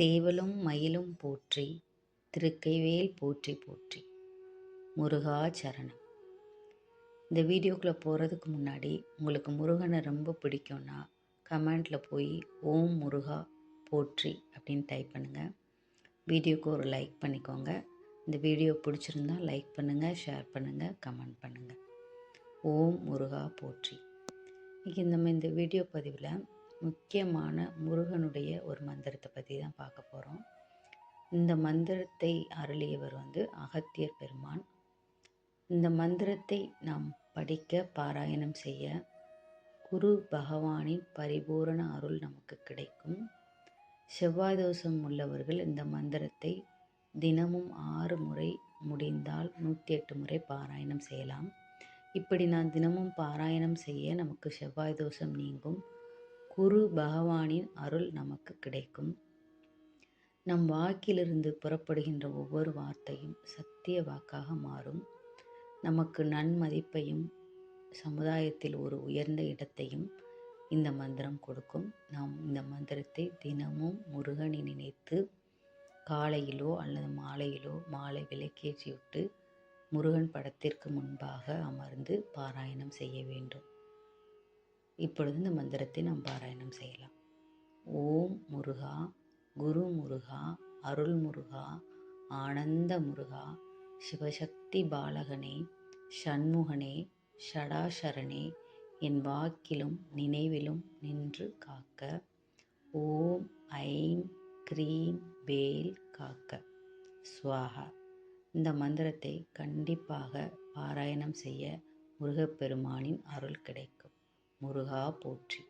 சேவலும் மயிலும் போற்றி, திருக்கைவேல் போற்றி போற்றி. முருகா சரணம். இந்த வீடியோக்குள்ளே போகிறதுக்கு முன்னாடி உங்களுக்கு முருகனை ரொம்ப பிடிக்கும்னா கமெண்டில் போய் ஓம் முருகா போற்றி அப்படின்னு டைப் பண்ணுங்கள். வீடியோக்கு ஒரு லைக் பண்ணிக்கோங்க. இந்த வீடியோ பிடிச்சிருந்தா லைக் பண்ணுங்கள், ஷேர் பண்ணுங்கள், கமெண்ட் பண்ணுங்கள். ஓம் முருகா போற்றி. இன்றைக்கி நம்ம இந்த வீடியோ பதிவில் முக்கியமான முருகனுடைய ஒரு மந்திரத்தை பற்றி தான் பார்க்க போகிறோம். இந்த மந்திரத்தை அருளியவர் அகத்தியர் பெருமான். இந்த மந்திரத்தை நாம் படிக்க பாராயணம் செய்ய குரு பகவானின் பரிபூரண அருள் நமக்கு கிடைக்கும். செவ்வாய் தோஷம் உள்ளவர்கள் இந்த மந்திரத்தை தினமும் 6 முறை, முடிந்தால் 108 முறை பாராயணம் செய்யலாம். இப்படி நான் தினமும் பாராயணம் செய்ய நமக்கு செவ்வாய் தோஷம் நீங்கும். குரு பகவானின் அருள் நமக்கு கிடைக்கும். நம் வாக்கிலிருந்து புறப்படுகின்ற ஒவ்வொரு வார்த்தையும் சத்திய வாக்காக மாறும். நமக்கு நன்மதிப்பையும் சமுதாயத்தில் ஒரு உயர்ந்த இடத்தையும் இந்த மந்திரம் கொடுக்கும். நாம் இந்த மந்திரத்தை தினமும் முருகனை நினைத்து காலையிலோ அல்லது மாலையிலோ மாலை விளக்கேற்றி விட்டு முருகன் படத்திற்கு முன்பாக அமர்ந்து பாராயணம் செய்ய வேண்டும். இப்பொழுது இந்த மந்திரத்தை நாம் பாராயணம் செய்யலாம். ஓம் முருகா, குரு முருகா, அருள் முருகா, ஆனந்த முருகா, சிவசக்தி பாலகனே, ஷண்முகனே, ஷடாசரணே, என் வாக்கிலும் நினைவிலும் நின்று காக்க. ஓம் ஐம் க்ரீம் வேல் காக்க ஸ்வாஹா. இந்த மந்திரத்தை கண்டிப்பாக பாராயணம் செய்ய முருகப்பெருமானின் அருள் கிடைக்கும். முருகா போற்றி.